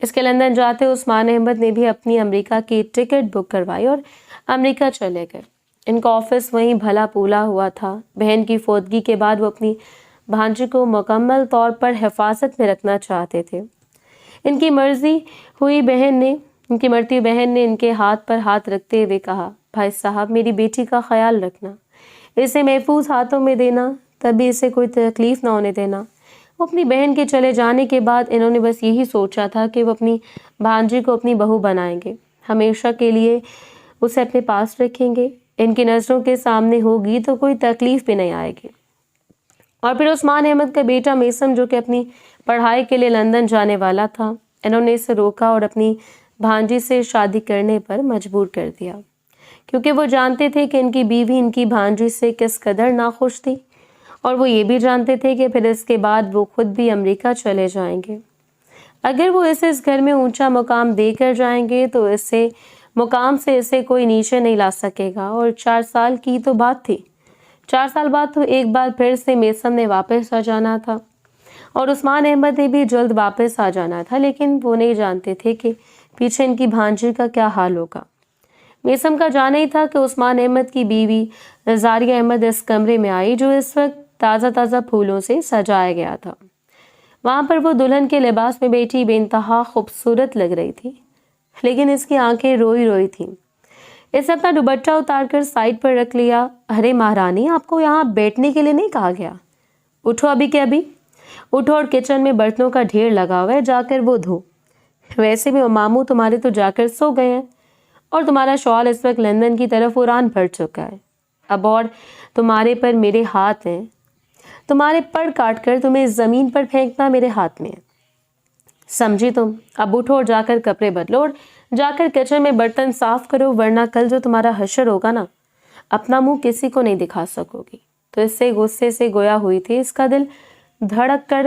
اس کے لندن جاتے عثمان احمد نے بھی اپنی امریکہ کی ٹکٹ بک کروائی اور امریکہ چلے گئے۔ ان کا آفس وہیں بھلا پولا ہوا تھا۔ بہن کی فوتگی کے بعد وہ اپنی بھانجی کو مکمل طور پر حفاظت میں رکھنا چاہتے تھے۔ ان کی مرتی ہوئی بہن نے ان کے ہاتھ پر ہاتھ رکھتے ہوئے کہا، بھائی صاحب میری بیٹی کا خیال رکھنا، اسے محفوظ ہاتھوں میں دینا، تبھی اسے کوئی تکلیف نہ ہونے دینا۔ وہ اپنی بہن کے چلے جانے کے بعد انہوں نے بس یہی سوچا تھا کہ وہ اپنی بھانجی کو اپنی بہو بنائیں گے، ہمیشہ کے لیے اسے اپنے پاس رکھیں گے، ان کی نظروں کے سامنے ہوگی تو کوئی تکلیف بھی نہیں آئے گی۔ اور پھر عثمان احمد کا بیٹا میسم جو کہ اپنی پڑھائی کے لیے لندن جانے والا تھا، انہوں نے اسے روکا اور اپنی بھانجی سے شادی کرنے پر مجبور کر دیا، کیونکہ وہ جانتے تھے کہ ان کی بیوی ان کی بھانجی سے کس قدر ناخوش تھی، اور وہ یہ بھی جانتے تھے کہ پھر اس کے بعد وہ خود بھی امریکہ چلے جائیں گے۔ اگر وہ اسے اس گھر میں اونچا مقام دے کر جائیں گے تو اسے مقام سے اسے کوئی نیچے نہیں لا سکے گا، اور 4 سال کی تو بات تھی۔ 4 سال بعد تو ایک بار پھر سے میسم نے واپس آ جانا تھا اور عثمان احمد نے بھی جلد واپس آ جانا تھا، لیکن وہ نہیں جانتے تھے کہ پیچھے ان کی بھانجی کا کیا حال ہوگا۔ میسم کا جانا ہی تھا کہ عثمان احمد کی بیوی زاریہ احمد اس کمرے میں آئی جو اس وقت تازہ تازہ پھولوں سے سجایا گیا تھا۔ وہاں پر وہ دلہن کے لباس میں بیٹھی بے انتہا خوبصورت لگ رہی تھی، لیکن اس کی آنکھیں روئی روئی تھیں۔ اس نے اپنا دوپٹہ اتار کر سائڈ پر رکھ لیا۔ ارے مہارانی، آپ کو یہاں بیٹھنے کے لیے نہیں کہا گیا؟ اٹھو ابھی کے ابھی، اٹھو اور کچن میں برتنوں کا ڈھیر لگا ہوا ہے، جا کر وہ دھو۔ ویسے بھی ماموں تمہارے تو جا کر سو گئے ہیں، اور تمہارا شال اس وقت لندن کی طرف اڑان بھر چکا ہے۔ اب اور تمہارے پر میرے ہاتھ ہیں، تمہارے پڑ کاٹ کر تمہیں زمین پر پھینکنا میرے ہاتھ میں ہے، سمجھی تم؟ اب اٹھو اور جا کر کپڑے بدلو اور جا کر کچن میں برتن صاف کرو، ورنہ کل جو تمہارا حشر ہوگا نا، اپنا منہ کسی کو نہیں دکھا سکو گی۔ تو اس سے غصے سے گویا ہوئی تھی، اس کا دل دھڑک کر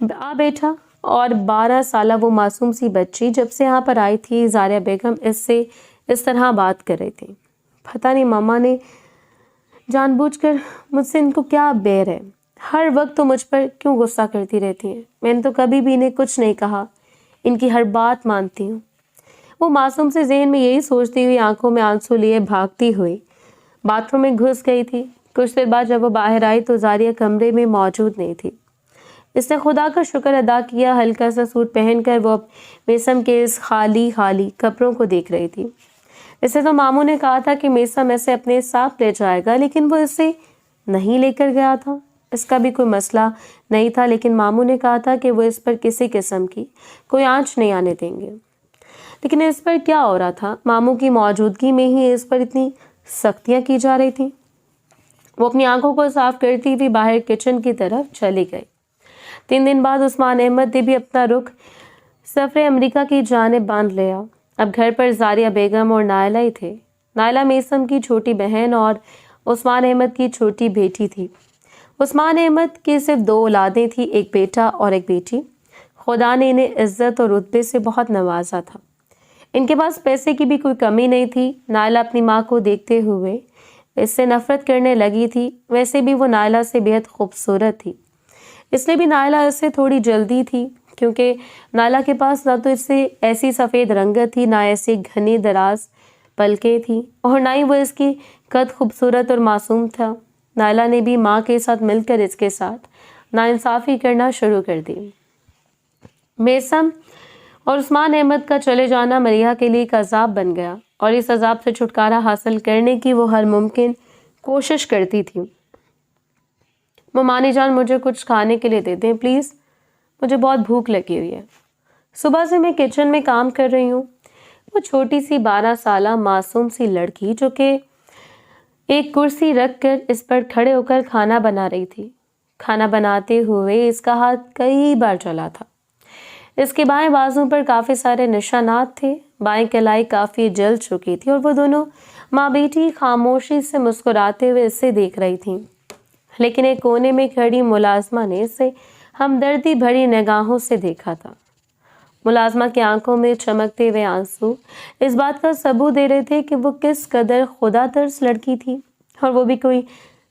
آ بیٹھا، اور 12 سالہ وہ معصوم سی بچی جب سے یہاں پر آئی تھی، زاریہ بیگم اس سے اس طرح بات کر رہی تھی۔ پتہ نہیں ماما نے جان بوجھ کر مجھ سے ان کو کیا بیر ہے، ہر وقت تو مجھ پر کیوں غصہ کرتی رہتی ہیں؟ میں نے تو کبھی بھی انہیں کچھ نہیں کہا، ان کی ہر بات مانتی ہوں۔ وہ معصوم سے ذہن میں یہی سوچتی ہوئی آنکھوں میں آنسو لیے بھاگتی ہوئی باتھ روم میں گھس گئی تھی۔ کچھ دیر بعد جب وہ باہر آئی تو زاریہ کمرے میں موجود نہیں تھی۔ اس نے خدا کا شکر ادا کیا، ہلکا سا سوٹ پہن کر وہ میسم کے اس خالی کپڑوں کو دیکھ رہی تھی۔ اسے تو ماموں نے کہا تھا کہ میسم اسے اپنے ساتھ لے جائے گا، لیکن وہ اسے نہیں لے کر گیا تھا۔ اس کا بھی کوئی مسئلہ نہیں تھا، لیکن ماموں نے کہا تھا کہ وہ اس پر کسی قسم کی کوئی آنچ نہیں آنے دیں گے۔ لیکن اس پر کیا ہو رہا تھا؟ ماموں کی موجودگی میں ہی اس پر اتنی سختیاں کی جا رہی تھیں۔ وہ اپنی آنکھوں کو صاف کرتی ہوئی باہر کچن کی طرف چلی گئی۔ 3 دن بعد عثمان احمد نے بھی اپنا رخ سفر امریکہ کی جانب باندھ لیا۔ اب گھر پر زاریہ بیگم اور نائلہ ہی تھے۔ نائلہ میسم کی چھوٹی بہن اور عثمان احمد کی چھوٹی بیٹی تھی۔ عثمان احمد کی صرف 2 اولادیں تھیں، ایک بیٹا اور ایک بیٹی۔ خدا نے انہیں عزت اور رتبے سے بہت نوازا تھا۔ ان کے پاس پیسے کی بھی کوئی کمی نہیں تھی۔ نائلہ اپنی ماں کو دیکھتے ہوئے اس سے نفرت کرنے لگی تھی۔ ویسے بھی وہ نائلہ سے بےحد خوبصورت تھی، اس لیے بھی نائلہ اس سے تھوڑی جلدی تھی، کیونکہ نائلہ کے پاس نہ تو اس سے ایسی سفید رنگت تھی، نہ ایسی گھنی دراز پلکیں تھیں، اور نہ ہی وہ اس کی قد خوبصورت اور معصوم تھا۔ نائلہ نے بھی ماں کے ساتھ مل کر اس کے ساتھ ناانصافی کرنا شروع کر دی۔ میسم اور عثمان احمد کا چلے جانا مریحہ کے لیے ایک عذاب بن گیا، اور اس عذاب سے چھٹکارا حاصل کرنے کی وہ ہر ممکن کوشش کرتی تھی۔ ممانی جان، مجھے کچھ کھانے کے لیے دے دیں پلیز، مجھے بہت بھوک لگی ہوئی ہے۔ صبح سے میں کچن میں کام کر رہی ہوں۔ وہ چھوٹی سی 12 سالہ معصوم سی لڑکی جو کہ ایک کرسی رکھ کر اس پر کھڑے ہو کر کھانا بنا رہی تھی۔ کھانا بناتے ہوئے اس کا ہاتھ کئی بار جلا تھا۔ اس کے بائیں بازو پر کافی سارے نشانات تھے، بائیں کلائی کافی جل چکی تھی، اور وہ دونوں ماں بیٹی خاموشی سے مسکراتے ہوئے اسے دیکھ رہی تھیں۔ لیکن ایک کونے میں کھڑی ملازمہ نے اسے ہمدردی بھری نگاہوں سے دیکھا تھا۔ ملازمہ کی آنکھوں میں چمکتے ہوئے آنسو اس بات کا ثبوت دے رہے تھے کہ وہ کس قدر خدا ترس لڑکی تھی، اور وہ بھی کوئی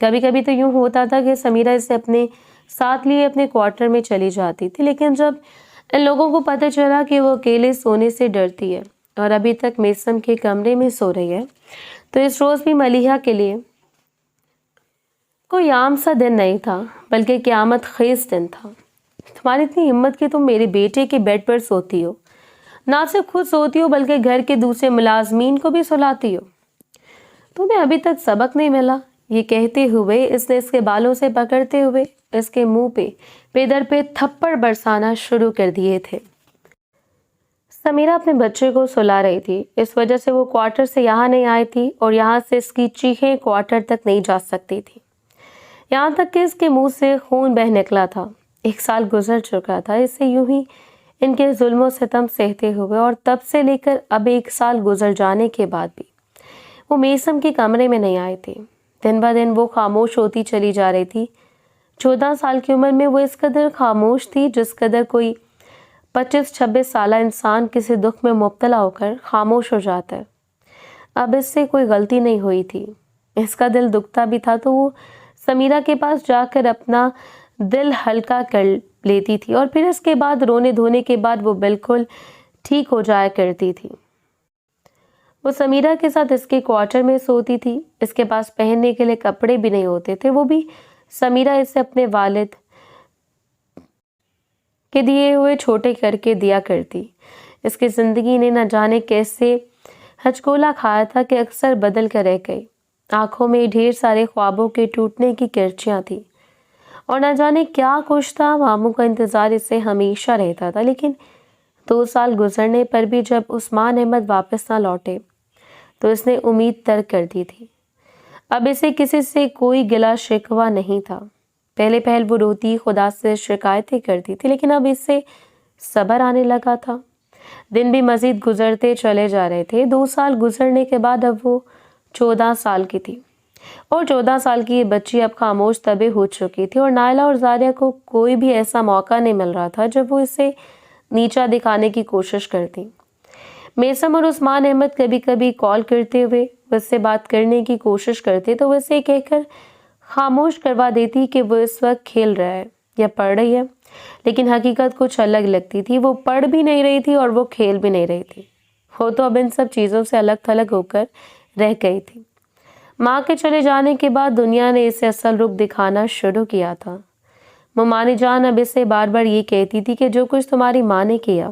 کبھی کبھی تو یوں ہوتا تھا کہ سمیرہ اسے اپنے ساتھ لیے اپنے کوارٹر میں چلی جاتی تھی، لیکن جب ان لوگوں کو پتہ چلا کہ وہ اکیلے سونے سے ڈرتی ہے اور ابھی تک میسم کے کمرے میں سو رہی ہے، تو اس روز بھی ملیحہ کے لیے کوئی عام سا دن نہیں تھا، بلکہ قیامت خیز دن تھا۔ تمہاری اتنی ہمت کہ تم میرے بیٹے کے بیڈ پر سوتی ہو، نہ صرف خود سوتی ہو بلکہ گھر کے دوسرے ملازمین کو بھی سلاتی ہو، تمہیں ابھی تک سبق نہیں ملا؟ یہ کہتے ہوئے اس نے اس کے بالوں سے پکڑتے ہوئے اس کے منہ پہ پیدر پہ تھپڑ برسانا شروع کر دیے تھے۔ سمیرہ اپنے بچے کو سلا رہی تھی، اس وجہ سے وہ کوارٹر سے یہاں نہیں آئی تھی اور یہاں سے اس کی چیخیں کوارٹر تک نہیں جا سکتی تھی، یہاں تک کہ اس کے منہ سے خون بہہ نکلا تھا۔ 1 سال گزر چکا تھا اسے یوں ہی ان کے ظلم و ستم سہتے ہوئے، اور تب سے لے کر اب 1 سال گزر جانے کے بعد بھی وہ میسم کے کمرے میں نہیں آئے تھے۔ دن بہ دن وہ خاموش ہوتی چلی جا رہی تھی۔ 14 سال کی عمر میں وہ اس قدر خاموش تھی جس قدر کوئی 25-26 سالہ انسان کسی دکھ میں مبتلا ہو کر خاموش ہو جاتا ہے۔ اب اس سے کوئی غلطی نہیں ہوئی تھی، اس کا دل دکھتا بھی تھا تو وہ سمیرہ کے پاس جا کر اپنا دل ہلکا کر لیتی تھی، اور پھر اس کے بعد رونے دھونے کے بعد وہ بالکل ٹھیک ہو جایا کرتی تھی۔ وہ سمیرہ کے ساتھ اس کے کوارٹر میں سوتی تھی، اس کے پاس پہننے کے لیے کپڑے بھی نہیں ہوتے تھے، وہ بھی سمیرہ اسے اپنے والد کے دیے ہوئے چھوٹے کر کے دیا کرتی۔ اس کی زندگی نے نہ جانے کیسے ہچکولا کھایا تھا کہ اکثر بدل کر رہ گئی۔ آنکھوں میں ڈھیر سارے خوابوں کے ٹوٹنے کی کرچیاں تھیں، اور نہ جانے کیا کچھ تھا۔ ماموں کا انتظار اسے ہمیشہ رہتا تھا، لیکن 2 سال گزرنے پر بھی جب عثمان احمد واپس نہ لوٹے تو اس نے امید ترک کر دی تھی۔ اب اسے کسی سے کوئی گلا شکوہ نہیں تھا۔ پہلے پہل وہ روتی خدا سے شکایتیں کرتی تھی، لیکن اب اس سے صبر آنے لگا تھا۔ دن بھی مزید گزرتے چلے جا رہے تھے۔ 2 سال گزرنے کے بعد اب وہ 14 سال کی تھی، اور 14 سال کی یہ بچی اب خاموش طبع ہو چکی تھی، اور نائلہ اور زاریہ کو کوئی بھی ایسا موقع نہیں مل رہا تھا جب وہ اسے نیچا دکھانے کی کوشش کرتی۔ میسم اور عثمان احمد کبھی کبھی کال کرتے ہوئے اس سے بات کرنے کی کوشش کرتے تو وہ اسے کہہ کر خاموش کروا دیتی کہ وہ اس وقت کھیل رہا ہے یا پڑھ رہی ہے، لیکن حقیقت کچھ الگ لگتی تھی۔ وہ پڑھ بھی نہیں رہی تھی اور وہ کھیل بھی نہیں رہی تھی، وہ تو اب ان سب چیزوں سے الگ تھلگ ہو کر رہ گئی تھی۔ ماں کے چلے جانے کے بعد دنیا نے اسے اصل رخ دکھانا شروع کیا تھا۔ ممانی جان اب اسے بار بار یہ کہتی تھی کہ جو کچھ تمہاری ماں نے کیا،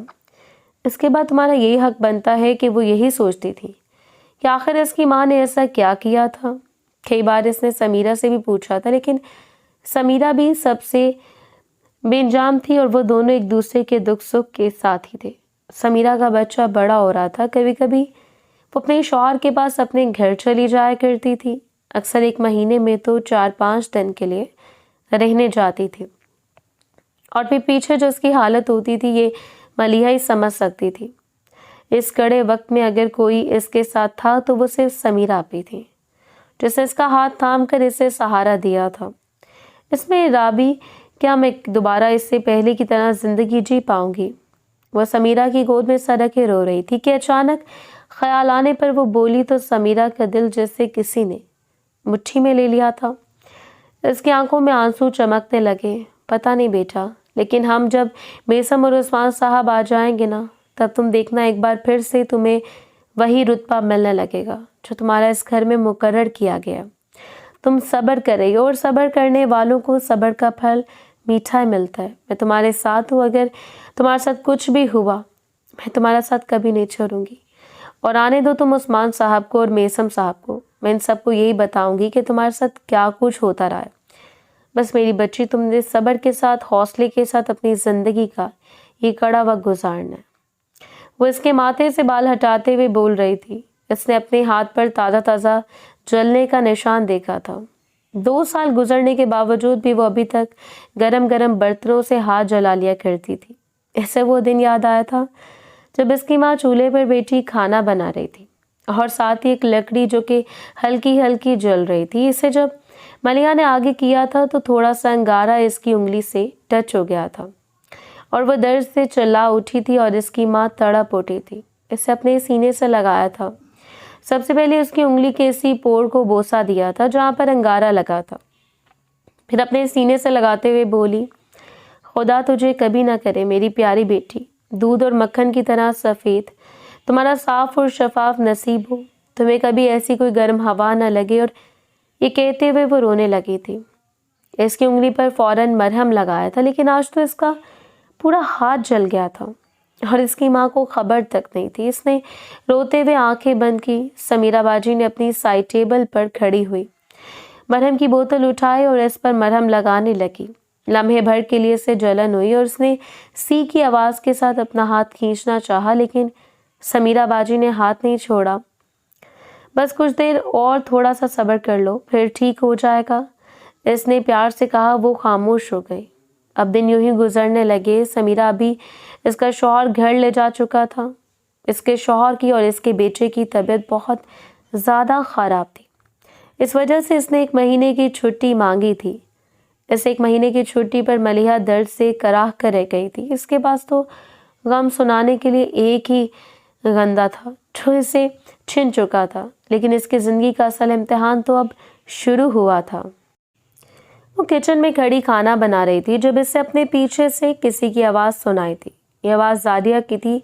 اس کے بعد تمہارا یہی حق بنتا ہے۔ کہ وہ یہی سوچتی تھی کہ آخر اس کی ماں نے ایسا کیا کیا تھا۔ کئی بار اس نے سمیرہ سے بھی پوچھا تھا، لیکن سمیرہ بھی سب سے بے انجام تھی، اور وہ دونوں ایک دوسرے کے دکھ سکھ کے ساتھ ہی تھے۔ سمیرہ کا بچہ بڑا ہو رہا تھا، کبھی کبھی وہ اپنے شوہر کے پاس اپنے گھر چلی جایا کرتی تھی، اکثر 1 مہینے میں تو 4-5 دن کے لیے رہنے جاتی تھی، اور پھر پیچھے جو اس کی حالت ہوتی تھی یہ ملیحہ ہی سمجھ سکتی تھی۔ اس کڑے وقت میں اگر کوئی اس کے ساتھ تھا تو وہ صرف سمیرہ آپی تھی، جس نے اس کا ہاتھ تھام کر اسے سہارا دیا تھا۔ اس میں رابی کیا میں دوبارہ اس سے پہلے کی طرح زندگی جی پاؤں گی؟ وہ سمیرہ کی گود میں سرک کے رو رہی تھی کہ اچانک خیال آنے پر وہ بولی تو سمیرہ کا دل جیسے کسی نے مٹھی میں لے لیا تھا۔ اس کی آنکھوں میں آنسو چمکنے لگے۔ پتہ نہیں بیٹا، لیکن ہم جب میسم اور عثمان صاحب آ جائیں گے نا، تب تم دیکھنا ایک بار پھر سے تمہیں وہی رتبہ ملنے لگے گا جو تمہارا اس گھر میں مقرر کیا گیا۔ تم صبر کر رہی ہو، اور صبر کرنے والوں کو صبر کا پھل میٹھا ملتا ہے۔ میں تمہارے ساتھ ہوں، اگر تمہارے ساتھ کچھ بھی ہوا میں تمہارا ساتھ کبھی نہیں چھوڑوں گی۔ اور آنے دو تم عثمان صاحب کو اور میسم صاحب کو، میں ان سب کو یہی بتاؤں گی کہ تمہارے ساتھ کیا کچھ ہوتا رہا ہے۔ بس میری بچی، تم نے صبر کے ساتھ حوصلے کے ساتھ اپنی زندگی کا یہ کڑا وقت گزارنا ہے۔ وہ اس کے ماتھے سے بال ہٹاتے ہوئے بول رہی تھی۔ اس نے اپنے ہاتھ پر تازہ تازہ جلنے کا نشان دیکھا تھا۔ 2 سال گزرنے کے باوجود بھی وہ ابھی تک گرم گرم برتنوں سے ہاتھ جلا لیا کرتی تھی۔ اسے وہ دن یاد آیا تھا جب اس کی ماں چولہے پر بیٹھی کھانا بنا رہی تھی، اور ساتھ ہی ایک لکڑی جو کہ ہلکی ہلکی جل رہی تھی۔ اسے جب ملیحہ نے آگے کیا تھا تو تھوڑا سا انگارہ اس کی انگلی سے ٹچ ہو گیا تھا، اور وہ درد سے چلا اٹھی تھی، اور اس کی ماں تڑپ اٹھی تھی۔ اسے اپنے سینے سے لگایا تھا۔ سب سے پہلے اس کی انگلی کے اسی پور کو بوسہ دیا تھا جہاں پر انگارہ لگا تھا، پھر اپنے سینے سے لگاتے ہوئے بولی، خدا تجھے کبھی نہ کرے میری پیاری بیٹی، دودھ اور مکھن کی طرح سفید، تمہارا صاف اور شفاف نصیب ہو، تمہیں کبھی ایسی کوئی گرم ہوا نہ لگے۔ اور یہ کہتے ہوئے وہ رونے لگی تھی۔ اس کی انگلی پر فوراً مرہم لگایا تھا، لیکن آج تو اس کا پورا ہاتھ جل گیا تھا اور اس کی ماں کو خبر تک نہیں تھی۔ اس نے روتے ہوئے آنکھیں بند کی۔ سمیرہ باجی نے اپنی سائڈ ٹیبل پر کھڑی ہوئی مرہم کی بوتل اٹھائی اور اس پر مرہم لگانے لگی۔ لمحے بھر کے لیے اسے جلن ہوئی اور اس نے سی کی آواز کے ساتھ اپنا ہاتھ کھینچنا چاہا، لیکن سمیرہ باجی نے ہاتھ نہیں چھوڑا۔ بس کچھ دیر اور تھوڑا سا صبر کر لو، پھر ٹھیک ہو جائے گا، اس نے پیار سے کہا۔ وہ خاموش ہو گئی۔ اب دن یوں ہی گزرنے لگے۔ سمیرہ ابھی اس کا شوہر گھر لے جا چکا تھا۔ اس کے شوہر کی اور اس کے بیٹے کی طبیعت بہت زیادہ خراب تھی۔ اس وجہ سے اس نے 1 مہینے کی چھٹی مانگی تھی۔ اس 1 مہینے کی چھٹی پر ملیحہ درد سے کراہ کر رہ گئی تھی۔ اس کے پاس تو غم سنانے کے لیے ایک ہی گندا تھا جو اسے چھن چکا تھا، لیکن اس کی زندگی کا اصل امتحان تو اب شروع ہوا تھا۔ وہ کچن میں کھڑی کھانا بنا رہی تھی جب اسے اپنے پیچھے سے کسی کی آواز سنائی تھی۔ یہ آواز زادیہ کی تھی۔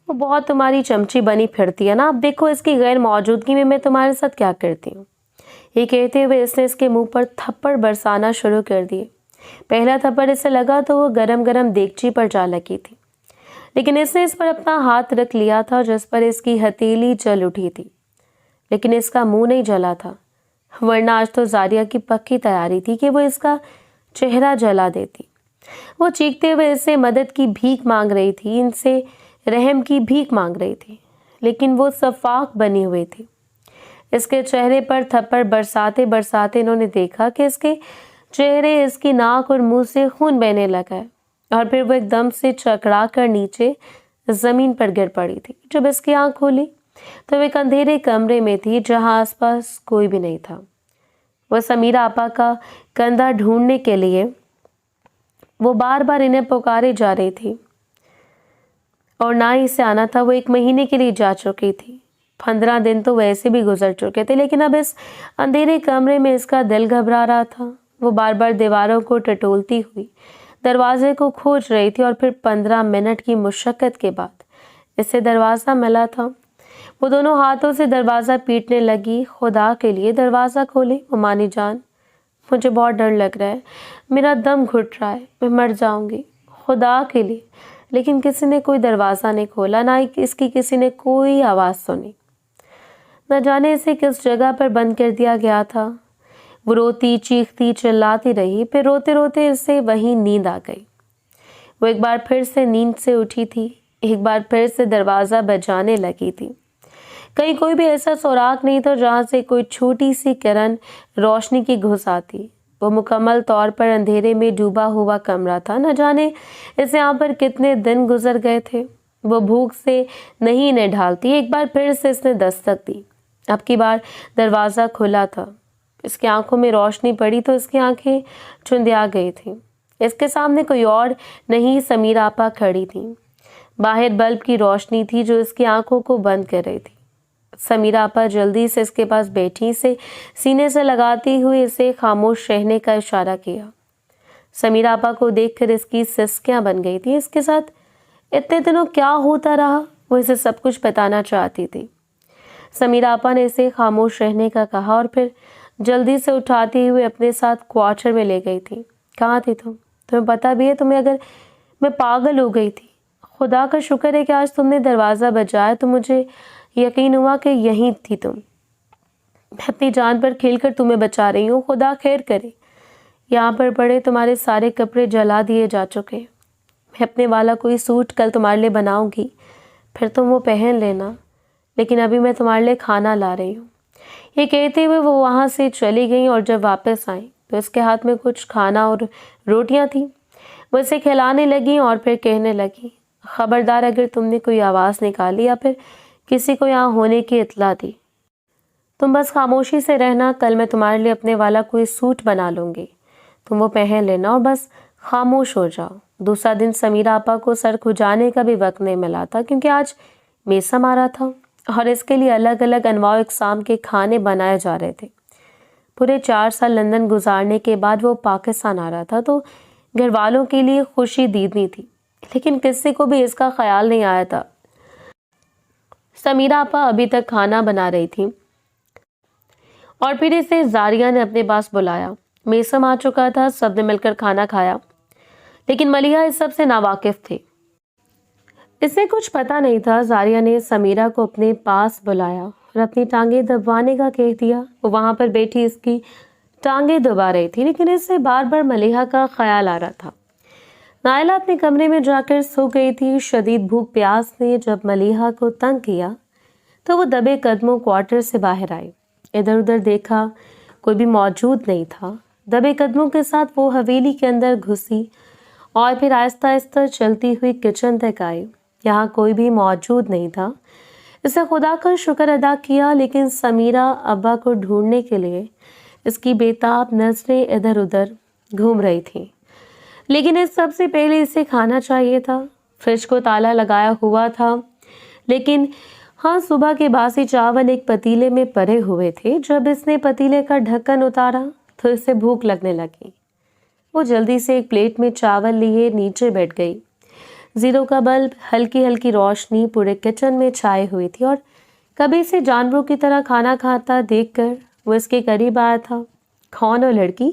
وہ بہت تمہاری چمچی بنی پھرتی ہے نا، اب دیکھو اس کی غیر موجودگی میں تمہارے ساتھ کیا کرتی ہوں۔ یہ کہتے ہوئے اس نے اس کے منہ پر تھپڑ برسانا شروع کر دیے۔ پہلا تھپڑ اسے لگا تو وہ گرم گرم دیگچی پر جا لگی تھی، لیکن اس نے اس پر اپنا ہاتھ رکھ لیا تھا جس پر اس کی ہتھیلی جل اٹھی تھی، لیکن اس کا منہ نہیں جلا تھا، ورنہ آج تو زاریہ کی پکی تیاری تھی کہ وہ اس کا چہرہ جلا دیتی۔ وہ چیختے ہوئے اس سے مدد کی بھیک مانگ رہی تھی، ان سے رحم کی بھیک مانگ رہی تھی، لیکن وہ صفاق بنی ہوئی تھی۔ اس کے چہرے پر تھپڑ برساتے برساتے انہوں نے دیکھا کہ اس کے چہرے، اس کی ناک اور منہ سے خون بہنے لگا ہے، اور پھر وہ ایک دم سے چکرا کر نیچے زمین پر گر پڑی تھی۔ جب اس کی آنکھ کھولی تو وہ ایک اندھیرے کمرے میں تھی جہاں آس پاس کوئی بھی نہیں تھا۔ وہ سمیرہ آپا کا کندھا ڈھونڈنے کے لیے وہ بار بار انہیں پکارے جا رہی تھی، اور نہ ہی اسے آنا تھا۔ وہ 1 مہینے کے لیے جا چکی تھی، 15 دن تو ویسے بھی گزر چکے تھے، لیکن اب اس اندھیرے کمرے میں اس کا دل گھبرا رہا تھا۔ وہ بار بار دیواروں کو ٹٹولتی ہوئی دروازے کو کھوج رہی تھی، اور پھر 15 منٹ کی مشقت کے بعد اسے دروازہ ملا تھا۔ وہ دونوں ہاتھوں سے دروازہ پیٹنے لگی۔ خدا کے لیے دروازہ کھولیں ممانی جان، مجھے بہت ڈر لگ رہا ہے، میرا دم گھٹ رہا ہے، میں مر جاؤں گی، خدا کے لیے۔ لیکن کسی نے کوئی دروازہ نہیں کھولا، نہ ہی اس کی کسی نے کوئی آواز سنی۔ نہ جانے اسے کس جگہ پر بند کر دیا گیا تھا۔ وہ روتی چیختی چلاتی رہی، پھر روتے روتے اسے وہیں نیند آ گئی۔ وہ ایک بار پھر سے نیند سے اٹھی تھی، ایک بار پھر سے دروازہ بجانے لگی تھی۔ کہیں کوئی بھی ایسا سوراخ نہیں تھا جہاں سے کوئی چھوٹی سی کرن روشنی کی گھس آتی۔ وہ مکمل طور پر اندھیرے میں ڈوبا ہوا کمرہ تھا۔ نہ جانے اس یہاں پر کتنے دن گزر گئے تھے۔ وہ بھوک سے نہیں انہیں ڈھالتی۔ ایک بار پھر سے اس نے دستک دی۔ اب کی بار دروازہ کھلا تھا۔ اس کی آنکھوں میں روشنی پڑی تو اس کی آنکھیں چندیا گئی تھیں۔ اس کے سامنے کوئی اور نہیں، سمیرہ آپا کھڑی تھیں۔ باہر بلب کی روشنی تھی جو اس کی آنکھوں کو بند کر رہی تھی۔ سمیرہ آپا جلدی سے اس کے پاس بیٹھی، اسے سینے سے لگاتی ہوئی اسے خاموش رہنے کا اشارہ کیا۔ سمیرہ آپا کو دیکھ کر اس کی سسکیاں بن گئی تھی۔ اس کے ساتھ اتنے دنوں کیا ہوتا رہا، وہ اسے سب کچھ بتانا چاہتی تھی۔ سمیرہ آپا نے اسے خاموش رہنے کا کہا اور پھر جلدی سے اٹھاتے ہوئے اپنے ساتھ کوارٹر میں لے گئی تھی۔ کہاں تھی تمہیں پتہ بھی ہے اگر میں پاگل ہو گئی تھی؟ خدا کا شکر ہے کہ آج تم نے دروازہ بجایا تو مجھے یقین ہوا کہ یہیں تھی تم۔ میں اپنی جان پر کھیل کر تمہیں بچا رہی ہوں، خدا خیر کرے۔ یہاں پر پڑے تمہارے سارے کپڑے جلا دیے جا چکے۔ میں اپنے والا کوئی سوٹ کل تمہارے لیے بناؤں گی، پھر تم وہ پہن لینا، لیکن ابھی میں تمہارے لیے کھانا لا رہی ہوں۔ یہ کہتے ہوئے وہ وہاں سے چلی گئیں، اور جب واپس آئیں تو اس کے ہاتھ میں کچھ کھانا اور روٹیاں تھیں۔ وہ اسے کھلانے لگیں اور پھر کہنے لگیں، خبردار اگر تم نے کوئی آواز نکالی یا پھر کسی کو یہاں ہونے کی اطلاع دی، تم بس خاموشی سے رہنا، کل میں تمہارے لیے اپنے والا کوئی سوٹ بنا لوں گی، تم وہ پہن لینا اور بس خاموش ہو جاؤ۔ دوسرا دن سمیرہ آپا کو سر کھجانے کا بھی وقت نہیں ملا تھا کیونکہ آج میسم آ رہا تھا۔ اور اس کے لیے الگ الگ انواع اقسام کے کھانے بنائے جا رہے تھے۔ پورے 4 سال لندن گزارنے کے بعد وہ پاکستان آ رہا تھا تو گھر والوں کے لیے خوشی دیدنی تھی، لیکن کسی کو بھی اس کا خیال نہیں آیا تھا۔ سمیرہ آپا ابھی تک کھانا بنا رہی تھی اور پھر اسے زاریہ نے اپنے پاس بلایا۔ میسم آ چکا تھا، سب نے مل کر کھانا کھایا، لیکن ملیحہ اس سب سے ناواقف تھی۔ اسے کچھ پتا نہیں تھا۔ زاریہ نے سمیرہ کو اپنے پاس بلایا اور اپنی ٹانگیں دبوانے کا کہہ دیا۔ وہ وہاں پر بیٹھی اس کی ٹانگیں دبا رہی تھی، لیکن اس سے بار بار ملیحہ کا خیال آ رہا تھا۔ نائلہ اپنے کمرے میں جا کر سو گئی تھی۔ شدید بھوک پیاس نے جب ملیحہ کو تنگ کیا تو وہ دبے قدموں کوارٹر سے باہر آئی۔ ادھر ادھر دیکھا، کوئی بھی موجود نہیں تھا۔ دبے قدموں کے ساتھ وہ حویلی کے اندر گھسی اور پھر آہستہ آہستہ چلتی ہوئی کچن تک آئی۔ یہاں کوئی بھی موجود نہیں تھا۔ اسے خدا کا شکر ادا کیا، لیکن سمیرہ ابا کو ڈھونڈنے کے لیے اس کی بےتاب نظریں ادھر ادھر گھوم رہی تھیں۔ لیکن اس سب سے پہلے اسے کھانا چاہیے تھا۔ فریج کو تالا لگایا ہوا تھا، لیکن ہاں، صبح کے باسی چاول ایک پتیلے میں پڑے ہوئے تھے۔ جب اس نے پتیلے کا ڈھکن اتارا تو اسے بھوک لگنے لگی۔ وہ جلدی سے ایک پلیٹ میں چاول لیے نیچے بیٹھ گئی۔ زیرو کا بلب ہلکی ہلکی روشنی پورے کچن میں چھائے ہوئی تھی اور کبھی سے جانوروں کی طرح کھانا کھاتا دیکھ کر وہ اس کے قریب آیا تھا۔ کون ہو لڑکی؟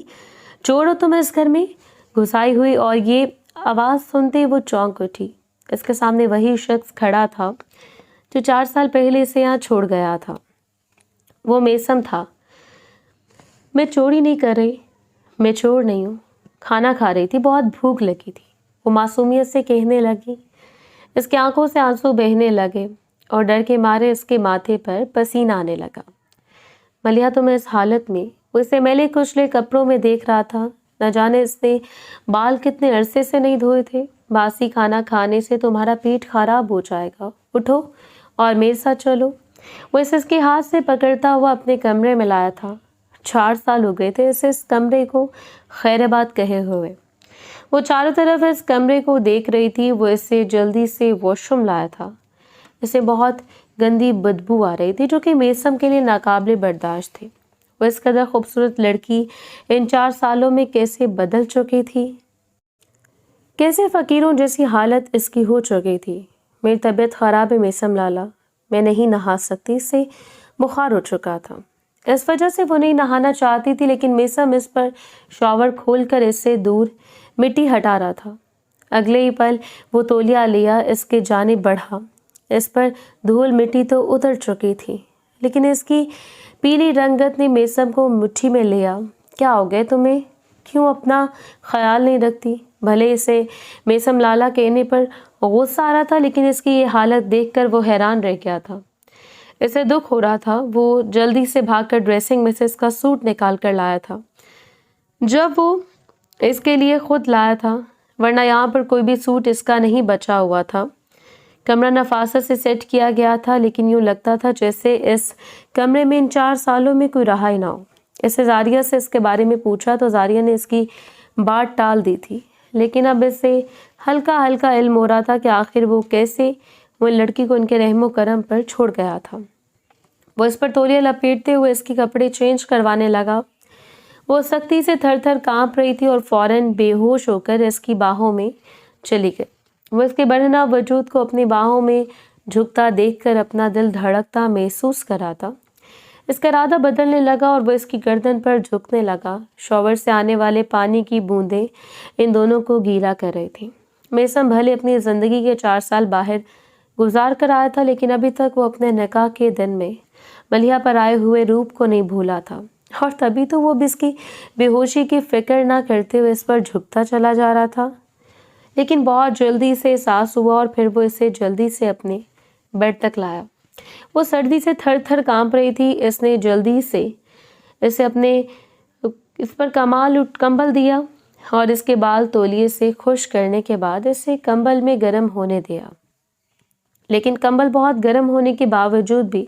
چور ہو تم اس گھر میں گھسائی ہوئی؟ اور یہ آواز سنتے وہ چونک اٹھی۔ اس کے سامنے وہی شخص کھڑا تھا جو 4 سال پہلے اسے یہاں چھوڑ گیا تھا۔ وہ میسم تھا۔ میں چوری نہیں کر رہی، میں چور نہیں ہوں، کھانا کھا رہی تھی، بہت بھوک لگی تھی، وہ معصومیت سے کہنے لگی۔ اس کی آنکھوں سے آنسو بہنے لگے اور ڈر کے مارے اس کے ماتھے پر پسینہ آنے لگا۔ ملیحہ تم اس حالت میں؟ وہ اسے میلے کچلے کپڑوں میں دیکھ رہا تھا۔ نہ جانے اس نے بال کتنے عرصے سے نہیں دھوئے تھے۔ باسی کھانا کھانے سے تمہارا پیٹ خراب ہو جائے گا، اٹھو اور میرے ساتھ چلو۔ وہ اس کے ہاتھ سے پکڑتا ہوا اپنے کمرے میں لایا تھا۔ 4 سال ہو گئے تھے اس کمرے کو خیرآباد کہے ہوئے۔ وہ چاروں طرف اس کمرے کو دیکھ رہی تھی۔ وہ اسے جلدی سے واش روم لایا تھا۔ اسے بہت گندی بدبو آ رہی تھی جو کہ میسم کے لیے ناقابل برداشت تھی۔ وہ اس قدر خوبصورت لڑکی ان 4 سالوں میں کیسے بدل چکی تھی، کیسے فقیروں جیسی حالت اس کی ہو چکی تھی۔ میری طبیعت خراب ہے میسم لالا، میں نہیں نہا سکتی، اس سے بخار ہو چکا تھا۔ اس وجہ سے وہ نہیں نہانا چاہتی تھی، لیکن میسم اس پر شاور کھول کر اس سے دور مٹی ہٹا رہا تھا۔ اگلے ہی پل وہ تولیہ لیا اس کے جانب بڑھا۔ اس پر دھول مٹی تو اتر چکی تھی، لیکن اس کی پیلی رنگت نے میسم کو مٹھی میں لیا۔ کیا ہو گئے تمہیں؟ کیوں اپنا خیال نہیں رکھتی؟ بھلے اسے میسم لالا کہنے پر غصہ آ رہا تھا، لیکن اس کی یہ حالت دیکھ کر وہ حیران رہ گیا تھا۔ اسے دکھ ہو رہا تھا۔ وہ جلدی سے بھاگ کر ڈریسنگ میں سے اس کا سوٹ نکال کر لایا تھا، جب وہ اس کے لیے خود لایا تھا، ورنہ یہاں پر کوئی بھی سوٹ اس کا نہیں بچا ہوا تھا۔ کمرہ نفاست سے سیٹ کیا گیا تھا، لیکن یوں لگتا تھا جیسے اس کمرے میں ان 4 سالوں میں کوئی رہا ہی نہ ہو۔ اسے زاریہ سے اس کے بارے میں پوچھا تو زاریہ نے اس کی بات ٹال دی تھی، لیکن اب اسے ہلکا ہلکا علم ہو رہا تھا کہ آخر وہ کیسے وہ لڑکی کو ان کے رحم و کرم پر چھوڑ گیا تھا۔ وہ اس پر تولیہ لپیٹتے ہوئے اس کے کپڑے چینج کروانے لگا۔ وہ سختی سے تھر تھر کانپ رہی تھی اور فوراً بے ہوش ہو کر اس کی باہوں میں چلی گئی۔ وہ اس کے بڑھنا وجود کو اپنی باہوں میں جھکتا دیکھ کر اپنا دل دھڑکتا محسوس کر رہا تھا۔ اس کا ارادہ بدلنے لگا اور وہ اس کی گردن پر جھکنے لگا۔ شاور سے آنے والے پانی کی بوندیں ان دونوں کو گیلا کر رہی تھیں۔ میسم بھلے اپنی زندگی کے 4 سال باہر گزار کر آیا تھا، لیکن ابھی تک وہ اپنے نکاح کے دن میں ملیحہ پر آئے ہوئے روپ کو نہیں بھولا تھا، اور تبھی تو وہ بھی اس کی بے ہوشی کی فکر نہ کرتے ہوئے اس پر جھکتا چلا جا رہا تھا۔ لیکن بہت جلدی سے احساس ہوا اور پھر وہ اسے جلدی سے اپنے بیڈ تک لایا۔ وہ سردی سے تھر تھر کانپ رہی تھی۔ اس نے جلدی سے اسے اس پر کمبل دیا اور اس کے بال تولیے سے خشک کرنے کے بعد اسے کمبل میں گرم ہونے دیا، لیکن کمبل بہت گرم ہونے کے باوجود بھی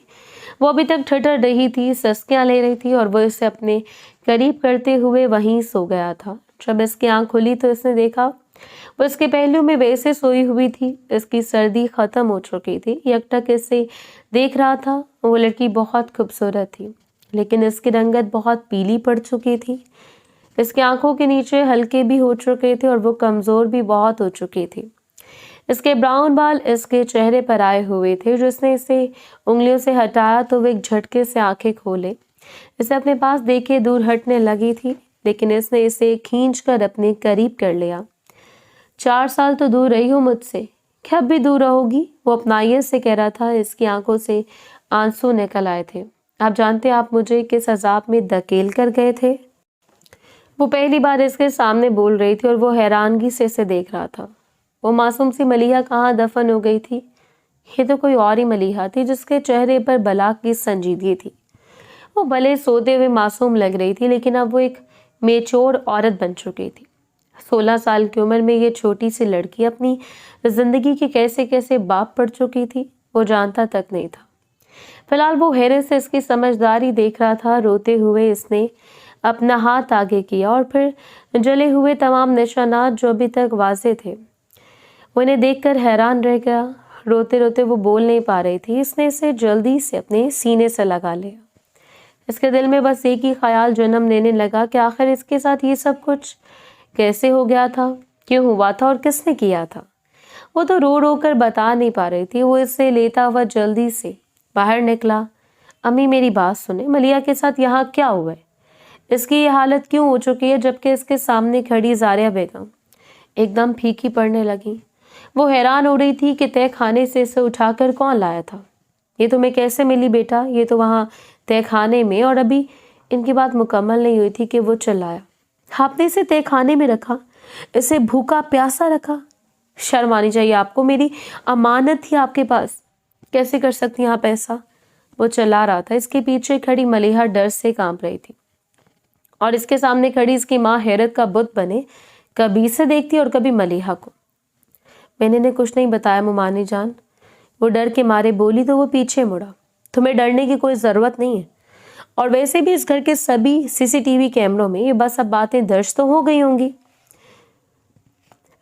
وہ ابھی تک ٹھٹر رہی تھی، سسکیاں لے رہی تھی اور وہ اسے اپنے قریب کرتے ہوئے وہیں سو گیا تھا۔ جب اس کی آنکھ کھلی تو اس نے دیکھا وہ اس کے پہلو میں ویسے سوئی ہوئی تھی، اس کی سردی ختم ہو چکی تھی۔ یکٹک اسے دیکھ رہا تھا۔ وہ لڑکی بہت خوبصورت تھی، لیکن اس کی رنگت بہت پیلی پڑ چکی تھی۔ اس کی آنکھوں کے نیچے ہلکے بھی ہو چکے تھے اور وہ کمزور بھی بہت ہو چکی تھی۔ اس کے براؤن بال اس کے چہرے پر آئے ہوئے تھے۔ جس نے اسے انگلیوں سے ہٹایا تو وہ ایک جھٹکے سے آنکھیں کھولے اسے اپنے پاس دیکھے دور ہٹنے لگی تھی، لیکن اس نے اسے کھینچ کر اپنے قریب کر لیا۔ 4 سال تو دور رہی ہو مجھ سے، کیا اب بھی دور رہو گی؟ وہ اپنائیت سے کہہ رہا تھا۔ اس کی آنکھوں سے آنسو نکل آئے تھے۔ آپ جانتے آپ مجھے کس عذاب میں دھکیل کر گئے تھے؟ وہ پہلی بار اس کے سامنے بول رہی تھی اور وہ حیرانگی سے اسے دیکھ رہا تھا۔ وہ معصوم سی ملیحہ کہاں دفن ہو گئی تھی؟ یہ تو کوئی اور ہی ملیحہ تھی جس کے چہرے پر بلا کی سنجیدگی تھی۔ وہ بھلے سوتے ہوئے معصوم لگ رہی تھی، لیکن اب وہ ایک میچور عورت بن چکی تھی۔ 16 سال کی عمر میں یہ چھوٹی سی لڑکی اپنی زندگی کے کیسے کیسے باپ پڑ چکی تھی، وہ جانتا تک نہیں تھا۔ فی الحال وہ حیرت سے اس کی سمجھداری دیکھ رہا تھا۔ روتے ہوئے اس نے اپنا ہاتھ آگے کیا اور پھر جلے ہوئے تمام نشانات جو ابھی تک واضح تھے، وہ انہیں دیکھ کر حیران رہ گیا۔ روتے روتے وہ بول نہیں پا رہی تھی۔ اس نے اسے جلدی سے اپنے سینے سے لگا لیا۔ اس کے دل میں بس ایک ہی خیال جنم لینے لگا کہ آخر اس کے ساتھ یہ سب کچھ کیسے ہو گیا تھا، کیوں ہوا تھا اور کس نے کیا تھا۔ وہ تو رو رو کر بتا نہیں پا رہی تھی۔ وہ اسے لیتا ہوا جلدی سے باہر نکلا۔ امی میری بات سنیں، ملیحہ کے ساتھ یہاں کیا ہوا ہے؟ اس کی یہ حالت کیوں ہو چکی ہے؟ جبکہ اس کے سامنے کھڑی زاریہ بیگم ایک دم پھیکی پڑنے لگی۔ وہ حیران ہو رہی تھی کہ تہہ خانے سے اسے اٹھا کر کون لایا تھا؟ یہ تمہیں کیسے ملی بیٹا؟ یہ تو وہاں تہہ خانے میں، اور ابھی ان کی بات مکمل نہیں ہوئی تھی کہ وہ چلایا۔ آپ نے اسے تہہ خانے میں رکھا، اسے بھوکا پیاسا رکھا؟ شرم آنی چاہیے آپ کو، میری امانت تھی آپ کے پاس، کیسے کر سکتی ہیں آپ ایسا؟ وہ چلا رہا تھا۔ اس کے پیچھے کھڑی ملیحہ ڈر سے کانپ رہی تھی، اور اس کے سامنے کھڑی اس کی ماں حیرت کا بت بنے کبھی اسے دیکھتی اور کبھی ملیحہ کو۔ میں نے انہیں کچھ نہیں بتایا ممانی جان، وہ ڈر کے مارے بولی تو وہ پیچھے مڑا۔ تمہیں ڈرنے کی کوئی ضرورت نہیں ہے، اور ویسے بھی اس گھر کے سبھی CCTV کیمروں میں یہ بس اب باتیں درج تو ہو گئی ہوں گی۔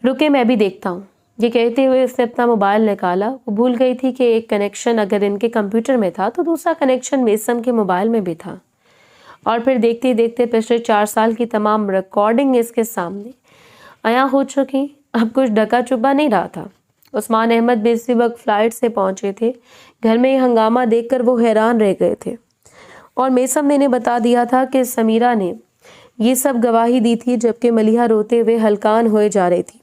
رکے میں بھی دیکھتا ہوں۔ یہ کہتے ہوئے اس نے اپنا موبائل نکالا۔ وہ بھول گئی تھی کہ ایک کنیکشن اگر ان کے کمپیوٹر میں تھا تو دوسرا کنیکشن میسم کے موبائل میں بھی تھا، اور پھر دیکھتے دیکھتے پچھلے 4 سال کی تمام ریکارڈنگ اس کے سامنے عیاں ہو چکی۔ اب کچھ ڈکا چپا نہیں رہا تھا۔ عثمان احمد بھی اسی وقت فلائٹ سے پہنچے تھے۔ گھر میں یہ ہنگامہ دیکھ کر وہ حیران رہ گئے تھے، اور میسم نے انہیں بتا دیا تھا کہ سمیرہ نے یہ سب گواہی دی تھی، جبکہ ملیحہ روتے ہوئے ہلکان ہوئے جا رہی تھی۔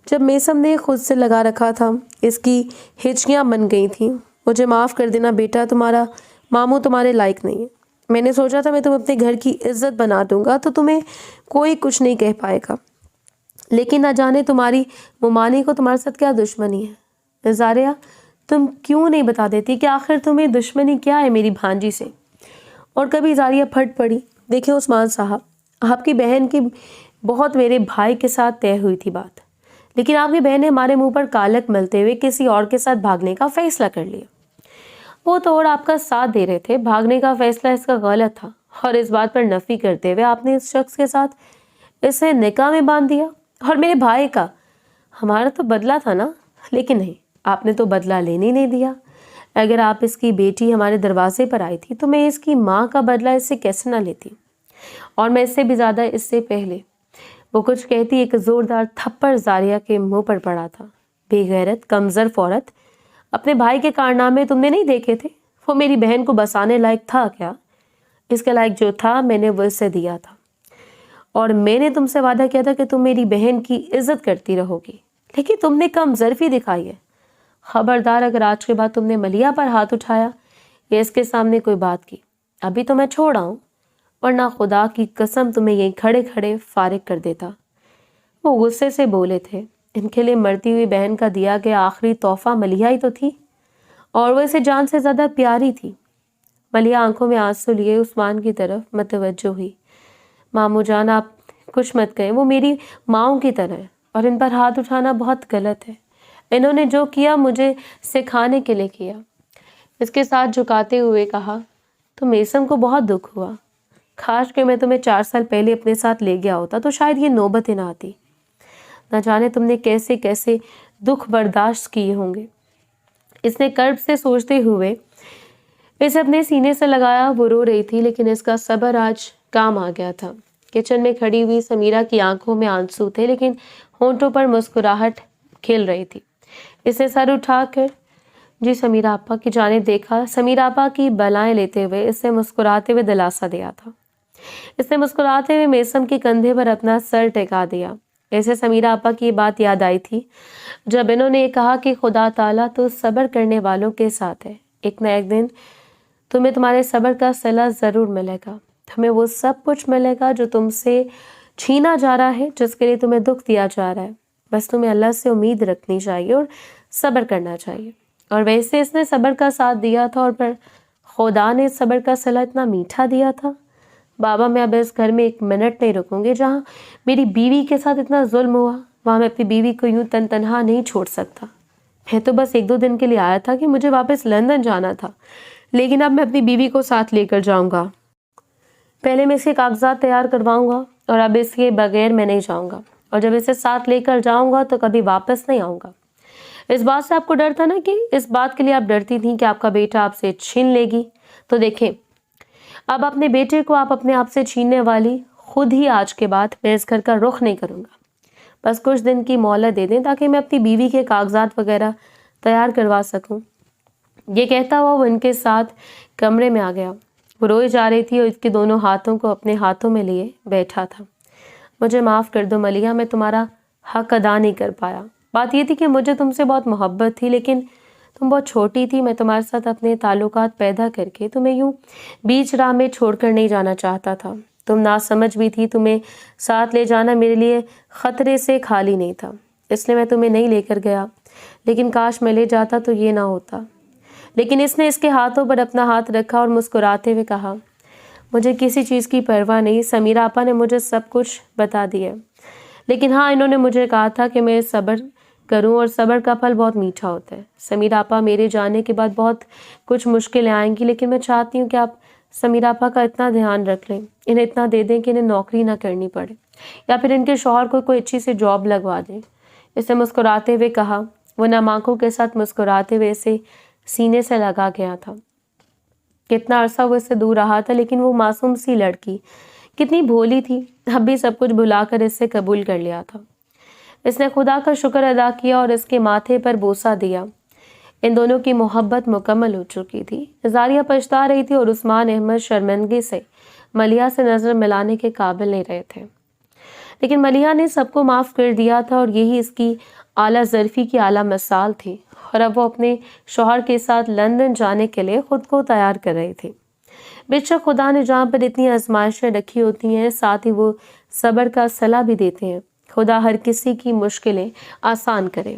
جب میسم نے خود سے لگا رکھا تھا، اس کی ہچکیاں بن گئی تھیں۔ مجھے معاف کر دینا بیٹا، تمہارا ماموں تمہارے لائق نہیں ہے۔ میں نے سوچا تھا میں تمہیں اپنے گھر کی عزت بنا دوں گا تو تمہیں کوئی کچھ نہیں کہہ پائے گا، لیکن نہ جانے تمہاری ممانی کو تمہارے ساتھ کیا دشمنی ہے۔ زاریہ تم کیوں نہیں بتا دیتی کہ آخر تمہیں دشمنی کیا ہے میری بھانجی سے؟ اور کبھی زاریہ پھٹ پڑی۔ دیکھیں عثمان صاحب، آپ کی بہن کی بہت میرے بھائی کے ساتھ طے ہوئی تھی بات، لیکن آپ کی بہن نے ہمارے منہ پر کالک ملتے ہوئے کسی اور کے ساتھ بھاگنے کا فیصلہ کر لیا۔ وہ تو اور آپ کا ساتھ دے رہے تھے، بھاگنے کا فیصلہ اس کا غلط تھا، اور اس بات پر نفی کرتے ہوئے آپ نے اس شخص کے ساتھ اسے نکاح میں باندھ دیا، اور میرے بھائی کا ہمارا تو بدلہ تھا نا، لیکن نہیں، آپ نے تو بدلہ لینے نہیں دیا۔ اگر آپ اس کی بیٹی ہمارے دروازے پر آئی تھی تو میں اس کی ماں کا بدلہ اس سے کیسے نہ لیتی، اور میں اس سے بھی زیادہ اس سے پہلے۔ وہ کچھ کہتی ایک زوردار تھپڑ زاریہ کے منہ پر پڑا تھا۔ بے غیرت کمزر عورت، اپنے بھائی کے کارنامے تم نے نہیں دیکھے تھے؟ وہ میری بہن کو بسانے لائق تھا کیا؟ اس کے لائق جو تھا میں نے وہ اسے دیا تھا، اور میں نے تم سے وعدہ کیا تھا کہ تم میری بہن کی عزت کرتی رہو گی، لیکن تم نے کم ظرفی دکھائی ہے۔ خبردار اگر آج کے بعد تم نے ملیحہ پر ہاتھ اٹھایا یا اس کے سامنے کوئی بات کی، ابھی تو میں چھوڑ آؤں، ورنہ خدا کی قسم تمہیں یہیں کھڑے کھڑے فارغ کر دیتا۔ وہ غصے سے بولے تھے۔ ان کے لیے مرتی ہوئی بہن کا دیا گیا آخری تحفہ ملیحہ ہی تو تھی، اور وہ اسے جان سے زیادہ پیاری تھی۔ ملیحہ آنکھوں میں آنسو لیے عثمان کی طرف متوجہ ہوئی۔ ماموں جان آپ کچھ مت کہیں، وہ میری ماؤں کی طرح ہے، اور ان پر ہاتھ اٹھانا بہت غلط ہے۔ انہوں نے جو کیا مجھے سکھانے کے لیے کیا۔ اس کے ساتھ جھکاتے ہوئے کہا، تو میسم کو بہت دکھ ہوا، کاش کہ میں تمہیں 4 سال پہلے اپنے ساتھ لے گیا ہوتا تو شاید یہ نوبت ہی نہ آتی۔ نہ جانے تم نے کیسے کیسے دکھ برداشت کیے ہوں گے۔ اس نے کرب سے سوچتے ہوئے اسے اپنے سینے سے لگایا۔ وہ رو رہی تھی لیکن اس کا صبر آج کام آ گیا تھا۔ کچن میں کھڑی ہوئی سمیرہ کی آنکھوں میں آنسو تھے لیکن ہونٹوں پر مسکراہٹ کھل رہی تھی۔ اسے سر اٹھا کر جی سمیرہ آپا کی جانب دیکھا۔ سمیرہ آپا کی بلائیں لیتے ہوئے اسے مسکراتے ہوئے دلاسا دیا تھا۔ اس نے مسکراتے ہوئے میسم کے کندھے پر اپنا سر ٹکا دیا۔ اسے سمیرہ آپا کی بات یاد آئی تھی جب انہوں نے کہا کہ خدا تعالیٰ تو صبر کرنے والوں کے ساتھ ہے، ایک نہ ایک دن تمہیں تمہارے صبر کا صلہ ضرور ملے گا، تمہیں وہ سب کچھ ملے گا جو تم سے چھینا جا رہا ہے، جس کے لیے تمہیں دکھ دیا جا رہا ہے۔ بس تمہیں اللہ سے امید رکھنی چاہیے اور صبر کرنا چاہیے۔ اور ویسے اس نے صبر کا ساتھ دیا تھا اور پھر خدا نے صبر کا صلہ اتنا میٹھا دیا تھا۔ بابا میں اب اس گھر میں ایک منٹ نہیں رکوں گی، جہاں میری بیوی کے ساتھ اتنا ظلم ہوا وہاں میں اپنی بیوی کو یوں تنہا نہیں چھوڑ سکتا۔ میں تو بس 1-2 دن کے لیے آیا تھا کہ مجھے واپس لندن جانا تھا، لیکن اب میں اپنی بیوی کو ساتھ لے کر جاؤں گا۔ پہلے میں اس کے کاغذات تیار کرواؤں گا اور اب اس کے بغیر میں نہیں جاؤں گا، اور جب اسے ساتھ لے کر جاؤں گا تو کبھی واپس نہیں آؤں گا۔ اس بات سے آپ کو ڈر تھا نا، کہ اس بات کے لیے آپ ڈرتی تھیں کہ آپ کا بیٹا آپ سے چھین لے گی، تو دیکھیں اب اپنے بیٹے کو آپ اپنے آپ سے چھیننے والی خود ہی آج کے بعد میں اس گھر کا رخ نہیں کروں گا۔ بس کچھ دن کی مہلت دے دیں تاکہ میں اپنی بیوی کے کاغذات وغیرہ تیار کروا سکوں۔ یہ کہتا ہوا وہ ان کے ساتھ کمرے میں آ گیا۔ وہ روئی جا رہی تھی اور اس کے دونوں ہاتھوں کو اپنے ہاتھوں میں لیے بیٹھا تھا۔ مجھے معاف کر دو ملیحہ، میں تمہارا حق ادا نہیں کر پایا۔ بات یہ تھی کہ مجھے تم سے بہت محبت تھی، لیکن تم بہت چھوٹی تھی۔ میں تمہارے ساتھ اپنے تعلقات پیدا کر کے تمہیں یوں بیچ راہ میں چھوڑ کر نہیں جانا چاہتا تھا۔ تم ناسمجھ بھی تھی، تمہیں ساتھ لے جانا میرے لیے خطرے سے خالی نہیں تھا، اس لیے میں تمہیں نہیں لے کر گیا، لیکن کاش میں لے جاتا تو یہ نہ ہوتا۔ لیکن اس نے اس کے ہاتھوں پر اپنا ہاتھ رکھا اور مسکراتے ہوئے کہا، مجھے کسی چیز کی پرواہ نہیں، سمیرہ آپا نے مجھے سب کچھ بتا دیا، لیکن ہاں انہوں نے مجھے کہا تھا کہ میں صبر کروں اور صبر کا پھل بہت میٹھا ہوتا ہے۔ سمیرہ آپا میرے جانے کے بعد بہت کچھ مشکلیں آئیں گی، لیکن میں چاہتی ہوں کہ آپ سمیرہ آپا کا اتنا دھیان رکھ لیں، انہیں اتنا دے دیں کہ انہیں نوکری نہ کرنی پڑے، یا پھر ان کے شوہر کو کوئی اچھی سی جاب لگوا دیں۔ اسے مسکراتے ہوئے کہا۔ وہ نم آنکھوں کے ساتھ مسکراتے ہوئے اسے سینے سے لگا گیا تھا۔ کتنا عرصہ وہ اس سے دور رہا تھا، لیکن وہ معصوم سی لڑکی کتنی بھولی تھی، اب بھی سب کچھ بھلا کر اس سے قبول کر لیا تھا۔ اس نے خدا کا شکر ادا کیا اور اس کے ماتھے پر بوسہ دیا۔ ان دونوں کی محبت مکمل ہو چکی تھی۔ زاریہ پچھتا رہی تھی اور عثمان احمد شرمندگی سے ملیحہ سے نظر ملانے کے قابل نہیں رہے تھے، لیکن ملیحہ نے سب کو معاف کر دیا تھا اور یہی اس کی اعلیٰ ظرفی کی اعلیٰ مثال تھی، اور اب وہ اپنے شوہر کے ساتھ لندن جانے کے لیے خود کو تیار کر رہی تھی۔ بے شک خدا نے جہاں پر اتنی آزمائشیں رکھی ہوتی ہیں، ساتھ ہی وہ صبر کا صلہ بھی دیتے ہیں۔ خدا ہر کسی کی مشکلیں آسان کرے۔